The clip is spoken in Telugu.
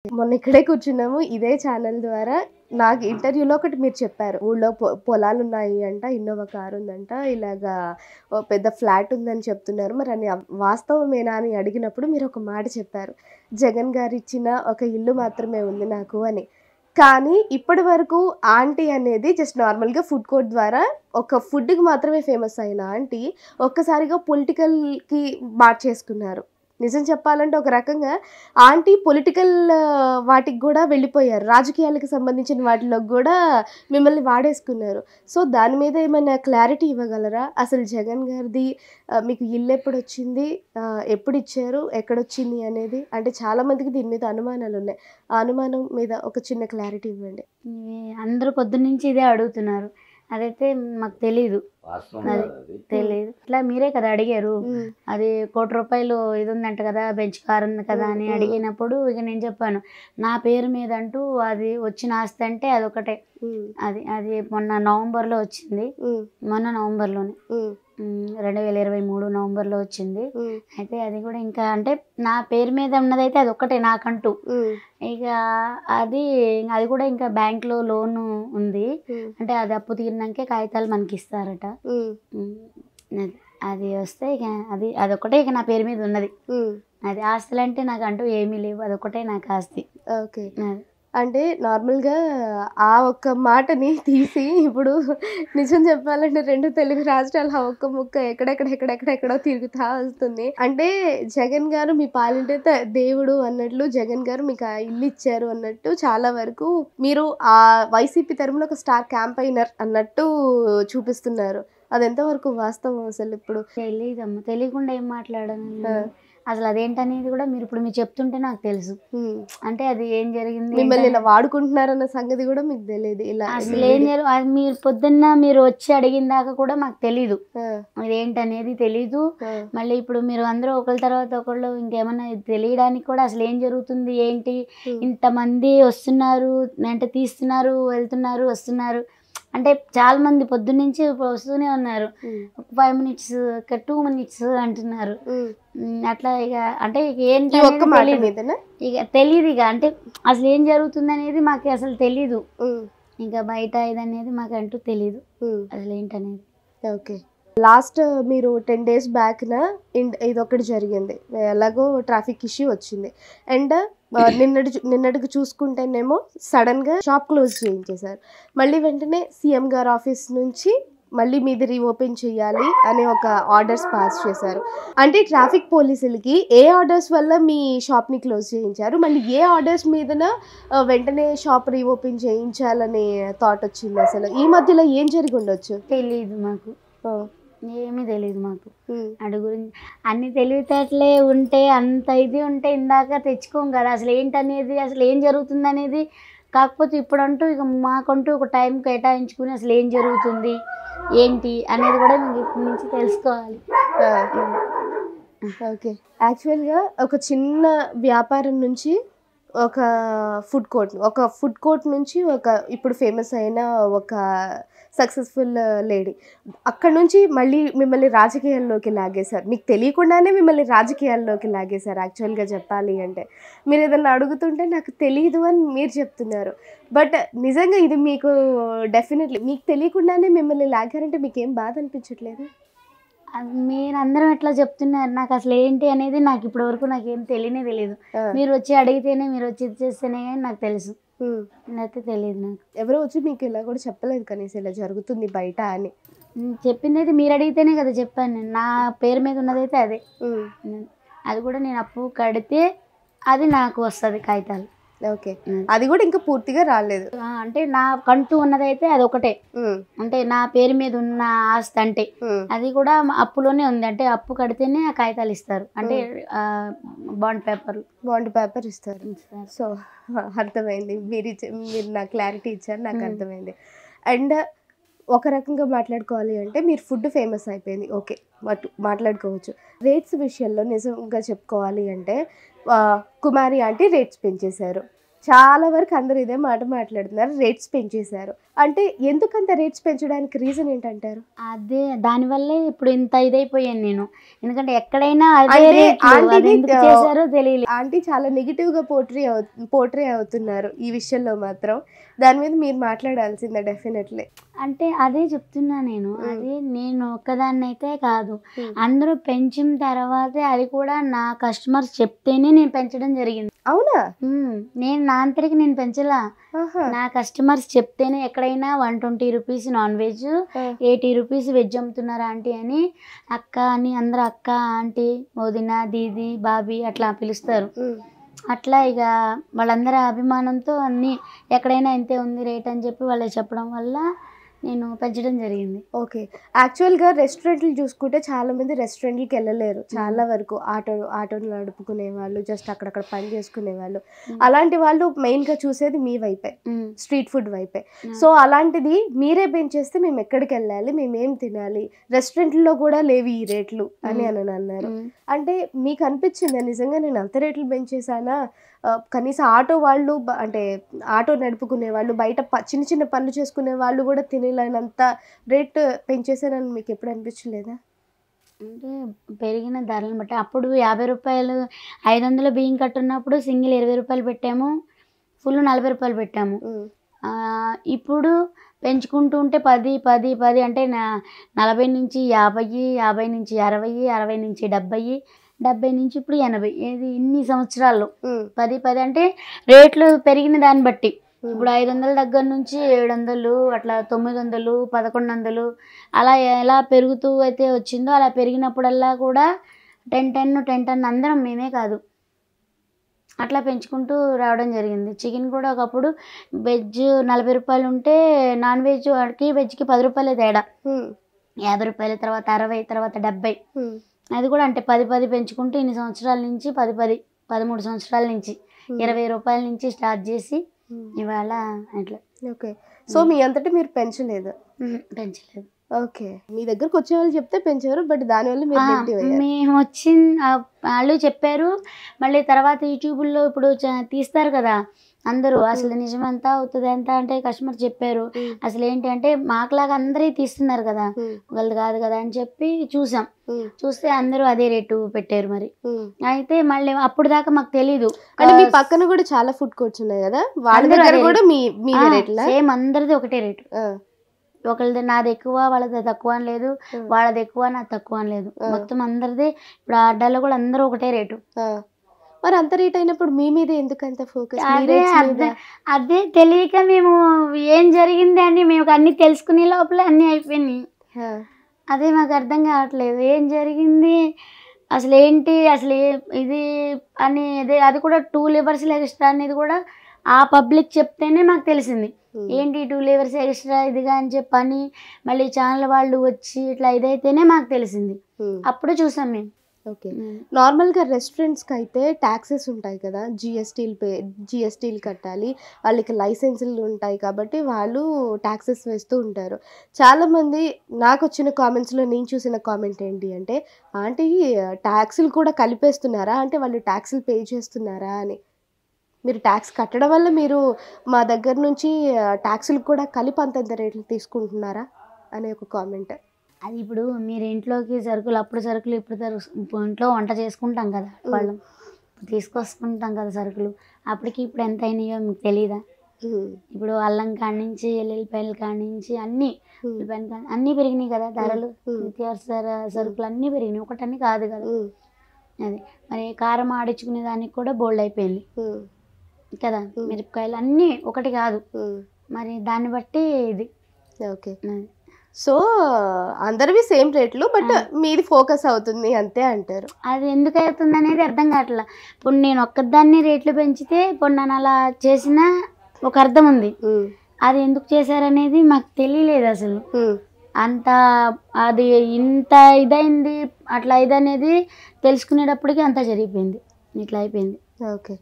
మొన్న ఇక్కడే కూర్చున్నాము. ఇదే ఛానల్ ద్వారా నాకు ఇంటర్వ్యూలో ఒకటి మీరు చెప్పారు. ఊళ్ళో పొలాలున్నాయి అంట, ఇన్నోవా కార్ ఉందంట, ఇలాగా పెద్ద ఫ్లాట్ ఉందని చెప్తున్నారు. మరి అని వాస్తవమేనా అని అడిగినప్పుడు మీరు ఒక మాట చెప్పారు. జగన్ గారు ఇచ్చిన ఒక ఇల్లు మాత్రమే ఉంది నాకు అని. కానీ ఇప్పటి వరకు ఆంటీ అనేది జస్ట్ నార్మల్‌గా ఫుడ్ కోర్ట్ ద్వారా ఒక ఫుడ్‌కి మాత్రమే ఫేమస్ అయిన ఆంటీ ఒక్కసారిగా పొలిటికల్‌కి మార్చేసుకున్నారు. నిజం చెప్పాలంటే ఒక రకంగా ఆంటీ పొలిటికల్ వాటికి గూడా వెళ్ళిపోయారు. రాజకీయాలకు సంబంధించిన వాటిలోకి గూడా మిమ్మల్ని వాడేసుకున్నారు. సో, దాని మీద ఏమైనా క్లారిటీ ఇవ్వగలరా? అసలు జగన్ గారిది మీకు ఇల్లెప్పుడొచ్చింది? ఎప్పుడిచ్చారు? ఎక్కడొచ్చింది అనేది? అంటే చాలా మందికి దీని మీద అనుమానాలున్నాయి. ఆ అనుమానం మీద ఒక చిన్న క్లారిటీ ఇవ్వండి. అందరూ పొద్దున్నుంచి ఇదే అడుగుతున్నారు. అదైతే మాకు తెలీదు. తెలీదు. ఇట్లా మీరే కదా అడిగారు. అది ₹1,00,00,000 ఇది ఉందంట కదా, బెంచ్ కార్ ఉంది కదా అని అడిగినప్పుడు ఇక నేను చెప్పాను. నా పేరు మీద అంటూ అది వచ్చిన ఆస్తి అంటే అదొకటే. అది మొన్న నవంబర్‌లో వచ్చింది. మొన్న నవంబర్‌లోనే 2023 నవంబర్‌లో వచ్చింది. అయితే అది కూడా ఇంకా అంటే నా పేరు మీద ఉన్నదైతే అదొక్కటే నాకంటూ. ఇక అది కూడా ఇంకా బ్యాంక్‌లో లోను ఉంది. అంటే అది అప్పు తీరినాకే కాగితాలు మనకిస్తారట. అది వస్తే ఇక అదొక్కటే ఇక నా పేరు మీద ఉన్నది. అది ఆస్తులంటే నాకంటూ ఏమీ లేవు. అదొక్కటే నాకు ఆస్తి. ఓకే. అంటే నార్మల్‌గా ఆ ఒక్క మాటని తీసి ఇప్పుడు నిజం చెప్పాలంటే 2 తెలుగు రాష్ట్రాలు ఆ ఒక్క ముక్క ఎక్కడెక్కడో తిరుగుతా వస్తుంది. అంటే జగన్ గారు మీ పాలిట దేవుడు అన్నట్లు జగన్ గారు మీకు ఆ ఇల్లు ఇచ్చారు అన్నట్టు చాలా వరకు మీరు ఆ వైసీపీ తరపున ఒక స్టార్ క్యాంపెయినర్ అన్నట్టు చూపిస్తున్నారు. అది ఎంతవరకు వాస్తవం అసలు ఇప్పుడు? తెలీదమ్మా. తెలియకుండా ఏం మాట్లాడాను. అసలు అదేంటనేది కూడా మీరు చెప్తుంటే నాకు తెలుసు. అంటే అది ఏం జరిగింది, మిమ్మల్ని ఇలా వాడుకుంటున్నారన్న సంగతి కూడా మీకు తెలియదు. ఇలా అసలు ఏం అది మీరు పొద్దున్న మీరు వచ్చి అడిగిన దాకా కూడా మాకు తెలీదు. అదేంటనేది తెలీదు. మళ్ళీ ఇప్పుడు మీరు అందరూ ఒకళ్ళ తర్వాత ఒకళ్ళు ఇంకేమన్నా తెలియడానికి కూడా అసలు ఏం జరుగుతుంది ఏంటి, ఇంతమంది వస్తున్నారు అంటే తీస్తున్నారు, వెళ్తున్నారు, వస్తున్నారు అంటే చాలా మంది పొద్దున్నుంచి వస్తూనే ఉన్నారు. 5 మినిట్స్ 2 మినిట్స్ అంటున్నారు. అట్లా ఇక అంటే ఏంటి ఇక తెలియదు. ఇక అంటే అసలు ఏం జరుగుతుంది అనేది మాకు అసలు తెలీదు. ఇంకా బయట ఇదనేది మాకు అంటూ తెలీదు అసలు ఏంటనేది. ఓకే. లాస్ట్ మీరు 10 days బ్యాక్న ఇదొకటి జరిగింది. ఎలాగో ట్రాఫిక్ ఇష్యూ వచ్చింది. అండ్ నిన్నటికి చూసుకుంటేనేమో సడన్గా షాప్ క్లోజ్ చేయించేశారు. మళ్ళీ వెంటనే సీఎం గారి ఆఫీస్ నుంచి మళ్ళీ మీది రీఓపెన్ చేయాలి అనే ఒక ఆర్డర్స్ పాస్ చేశారు. అంటే ట్రాఫిక్ పోలీసులకి ఏ ఆర్డర్స్ వల్ల మీ షాప్ని క్లోజ్ చేయించారు, మళ్ళీ ఏ ఆర్డర్స్ మీదన వెంటనే షాప్ రీఓపెన్ చేయించాలనే థాట్ వచ్చింది? అసలు ఈ మధ్యలో ఏం జరిగి ఉండొచ్చు? తెలీదు మాకు. ఏమీ తెలియదు మాకు. అటు గురించి అన్ని తెలివితేటలే ఉంటే అంత ఇది ఉంటే ఇందాక తెచ్చుకోం కదా. అసలు ఏంటనేది అసలు ఏం జరుగుతుంది అనేది. కాకపోతే ఇప్పుడంటూ ఇక మాకంటూ ఒక టైం కేటాయించుకుని అసలు ఏం జరుగుతుంది ఏంటి అనేది కూడా మేము ఇప్పటి నుంచి తెలుసుకోవాలి. ఓకే. యాక్చువల్గా ఒక చిన్న వ్యాపారం నుంచి ఒక ఫుడ్ కోర్ట్ నుంచి ఇప్పుడు ఫేమస్ అయిన ఒక సక్సెస్ఫుల్ లేడీ, అక్కడ నుంచి మళ్ళీ మిమ్మల్ని రాజకీయాల్లోకి లాగేశారు. మీకు తెలియకుండానే మిమ్మల్ని రాజకీయాల్లోకి లాగేశారు. యాక్చువల్గా చెప్పాలి అంటే మీరు ఏదన్నా అడుగుతుంటే నాకు తెలియదు అని మీరు చెప్తున్నారు. బట్ నిజంగా ఇది మీకు డెఫినెట్లీ మీకు తెలియకుండానే మిమ్మల్ని లాగారంటే మీకు ఏం బాధ అనిపించట్లేదు? మీరందరం ఎట్లా చెప్తున్నారు, నాకు అసలు ఏంటి అనేది నాకు ఇప్పటి వరకు నాకేం తెలియదు. మీరు వచ్చి అడిగితేనే, మీరు వచ్చి ఇచ్చేస్తేనే నాకు తెలుసు. అయితే తెలియదు నాకు. ఎవరో వచ్చి మీకు ఇలా కూడా చెప్పలేదు కనీసం ఇలా జరుగుతుంది బయట అని? చెప్పింది అయితే మీరు అడిగితేనే కదా చెప్పాను నేను. నా పేరు మీద ఉన్నదైతే అదే. అది కూడా నేను అప్పు కడితే అది నాకు వస్తుంది కాగితాలు. ఓకే. అది కూడా ఇంకా పూర్తిగా రాలేదు. అంటే నా కంటూ ఉన్నదైతే అది ఒకటే. అంటే నా పేరు మీద ఉన్న ఆస్తి అంటే అది కూడా అప్పులోనే ఉంది. అంటే అప్పు కడితేనే ఆ కాగితాలు ఇస్తారు. అంటే బాండ్ పేపర్ ఇస్తారు. సో అర్థమైంది. మీరు నాకు క్లారిటీ ఇచ్చారు, నాకు అర్థమైంది. అండ్ ఒక రకంగా మాట్లాడుకోవాలి అంటే మీరు ఫుడ్ ఫేమస్ అయిపోయింది, ఓకే, మాట్లాడుకోవచ్చు. రేట్స్ విషయంలో నిజంగా చెప్పుకోవాలి అంటే కుమారి ఆంటీ రేట్స్ పెంచేశారు. చాలా వరకు అందరూ ఇదే మాట మాట్లాడుతున్నారు, రేట్స్ పెంచేశారు అంటే. ఎందుకంత రేట్స్ పెంచడానికి రీజన్ ఏంటంటారు? అదే దానివల్లే ఇప్పుడు ఇంత ఇదైపోయాను నేను. ఎందుకంటే ఎక్కడైనా అదే రేట్లు, అది ఎందుకు చేశారో తెలియలేదు. ఆంటీ చాలా నెగిటివ్ గా పోర్ట్రే అవుతున్నారు ఈ విషయంలో మాత్రం. దాని మీద మీరు మాట్లాడాల్సిందే డెఫినెట్లీ. అంటే అదే చెప్తున్నా నేను. అది నేను ఒక్కదాన్ని అయితే కాదు, అందరూ పెంచిన తర్వాతే, అది కూడా నా కస్టమర్స్ చెప్తేనే నేను పెంచడం జరిగింది. అవునా? నేను నా అంతరికి నేను పెంచలా, నా కస్టమర్స్ చెప్తేనే. ఎక్కడైనా 120 rupees non veg, 80 rupees veg అమ్ముతున్నారు ఆంటీ అని, అక్క అని అందరూ అక్క, ఆంటీ, వదిన, దీది, బాబీ అట్లా పిలుస్తారు. అట్లా ఇక వాళ్ళందరి అభిమానంతో అన్నీ ఎక్కడైనా ఇంతే ఉంది రేట్ అని చెప్పి వాళ్ళకి చెప్పడం వల్ల నేను పెంచడం జరిగింది. ఓకే. యాక్చువల్గా రెస్టారెంట్లు చూసుకుంటే చాలా మంది రెస్టారెంట్లకి వెళ్ళలేరు, చాలా వరకు ఆటోలు నడుపుకునే వాళ్ళు, జస్ట్ అక్కడక్కడ పని చేసుకునే వాళ్ళు, అలాంటి వాళ్ళు మెయిన్గా చూసేది మీ వైపే, స్ట్రీట్ ఫుడ్ వైపే. సో అలాంటిది మీరే పెంచేస్తే మేము ఎక్కడికి వెళ్ళాలి, మేమేం తినాలి, రెస్టారెంట్లో కూడా లేవు ఈ రేట్లు అని అన్నారు. అంటే మీకు అనిపించిందా నిజంగా నేను అంత రేట్లు పెంచేసానా, కనీసం ఆటో వాళ్ళు అంటే ఆటో నడుపుకునే వాళ్ళు, బయట చిన్న చిన్న పనులు చేసుకునే వాళ్ళు కూడా తినేలానంత రేట్ పెంచేసానని మీకు ఎప్పుడు అనిపించలేదా? అంటే పెరిగిన ధరలను బట్టి, అప్పుడు 50 రూపాయలు 500 బియ్యం కట్టున్నప్పుడు సింగిల్ 20 రూపాయలు పెట్టాము, ఫుల్ 40 రూపాయలు పెట్టాము. ఇప్పుడు పెంచుకుంటూ ఉంటే 10 10 10 అంటే 40 నుంచి 50, 50 నుంచి 60, 60 నుంచి 70, 70 నుంచి ఇప్పుడు 80. ఏది ఇన్ని సంవత్సరాల్లో 10 10 అంటే రేట్లు పెరిగిన దాన్ని బట్టి. ఇప్పుడు 500 దగ్గర నుంచి 700, అట్లా 900, 1100 అలా ఎలా పెరుగుతూ అయితే వచ్చిందో, అలా పెరిగినప్పుడల్లా కూడా 10 అందరం మేమే కాదు అట్లా పెంచుకుంటూ రావడం జరిగింది. చికెన్ కూడా ఒకప్పుడు వెజ్ 40 రూపాయలు ఉంటే, నాన్ వెజ్కి వెజ్కి 10 రూపాయలే తేడా. 50 రూపాయలు, తర్వాత 60, తర్వాత 70. అది కూడా అంటే 10 10 పెంచుకుంటూ ఇన్ని సంవత్సరాల నుంచి 10 10 13 సంవత్సరాల నుంచి 20 రూపాయల నుంచి స్టార్ట్ చేసి ఇవాళ అట్లా. ఓకే. సో మీ అంతటా మీరు పెంచలేదు? పెంచలేదు. ఓకే. మీ దగ్గరకు వచ్చే వాళ్ళు చెప్తే పెంచారు, బట్ దానివల్ల మీరు నెగిటివ్ అయ్యారు. మేము వచ్చిన వాళ్ళు చెప్పారు. మళ్ళీ తర్వాత యూట్యూబ్లో ఇప్పుడు తీస్తారు కదా అందరూ, అసలు నిజమంతా అవుతుంది ఎంత అంటే కస్టమర్ చెప్పారు. అసలు ఏంటి అంటే మాకులాగా అందరూ తీస్తున్నారు కదా, ఒకళ్ళు కాదు కదా అని చెప్పి చూసాం. చూస్తే అందరూ అదే రేటు పెట్టారు. మరి అయితే మళ్ళీ అప్పుడు దాకా మాకు తెలీదు. అంటే మీ పక్కన కూడా చాలా ఫుడ్ కోర్ట్స్ ఉన్నాయి కదా, వాళ్ళ దగ్గర కూడా సేమ్ అందరిది ఒకటే రేటు. ఒకళ్ళది నాది ఎక్కువ వాళ్ళది తక్కువ అని లేదు, వాళ్ళది ఎక్కువ నాది తక్కువ అని లేదు, మొత్తం అందరిది. ఇప్పుడు ఆ అడ్డాలో కూడా అందరూ ఒకటే రేటు. మరి అంత రేట్ అయినప్పుడు మీ మీద ఎందుకు అంత ఫోకస్? అదే తెలియక మేము ఏం జరిగింది అని మేము అన్ని తెలుసుకునే లోపల అన్నీ అయిపోయినాయి. అదే మాకు అర్థం కావట్లేదు ఏం జరిగింది, అసలు ఏంటి, అసలు ఇది అని. అది కూడా 2 లివర్స్ ఎక్స్ట్రా అనేది కూడా ఆ పబ్లిక్ చెప్తేనే మాకు తెలిసింది. ఏంటి 2 లివర్స్ ఎక్స్ట్రా ఇదిగా అని చెప్పని మళ్ళీ ఛానల్ వాళ్ళు వచ్చి ఇట్లా ఇదైతేనే మాకు తెలిసింది. అప్పుడు చూసాం మేము. ఓకే. నార్మల్గా రెస్టారెంట్స్కి అయితే ట్యాక్సెస్ ఉంటాయి కదా, జిఎస్టీలు కట్టాలి, వాళ్ళకి లైసెన్సులు ఉంటాయి కాబట్టి వాళ్ళు ట్యాక్సెస్ వేస్తూ ఉంటారు. చాలామంది నాకు వచ్చిన కామెంట్స్లో నేను చూసిన కామెంట్ ఏంటి అంటే, ఆంటీ ట్యాక్సులు కూడా కలిపేస్తున్నారా, అంటే వాళ్ళు ట్యాక్సులు పే చేస్తున్నారా అని. మీరు ట్యాక్స్ కట్టడం వల్ల మీరు మా దగ్గర నుంచి ట్యాక్సులు కూడా కలిపి అంతంత రేట్లు తీసుకుంటున్నారా అనే ఒక కామెంట్. అది ఇప్పుడు మీరు ఇంట్లోకి సరుకులు, అప్పుడు సరుకులు, ఇప్పుడు ఇంట్లో వంట చేసుకుంటాం కదా, వాళ్ళు తీసుకొసుకుంటాం కదా సరుకులు, అప్పటికి ఇప్పుడు ఎంత అయినాయో మీకు తెలీదా? ఇప్పుడు అల్లం కానించి ఎల్లుల్లిపాయలు కానించి అన్నీ అన్నీ పెరిగినాయి కదా ధరలు. నిత్యావసర సరుకులు అన్నీ పెరిగినాయి, ఒకటని కాదు కదా. అది మరి కారం ఆడించుకునే దానికి కూడా బోల్డ్ అయిపోయింది కదా, మిరపకాయలు అన్నీ ఒకటి కాదు. మరి దాన్ని బట్టి ఇది. ఓకే. సో అందరివి సేమ్ రేట్లు, బట్ మీది ఫోకస్ అవుతుంది అంతే అంటారు. అది ఎందుకు అవుతుంది అనేది అర్థం కావట్లా. ఇప్పుడు నేను ఒక్కదాన్ని రేట్లు పెంచితే ఇప్పుడు నన్ను అలా చేసిన ఒక అర్థం ఉంది, అది ఎందుకు చేశారనేది మాకు తెలియలేదు అసలు. అంత అది ఇంత ఇదైంది అట్లా ఇదనేది తెలుసుకునేటప్పటికి అంతా జరిగిపోయింది, ఇట్లా అయిపోయింది. ఓకే.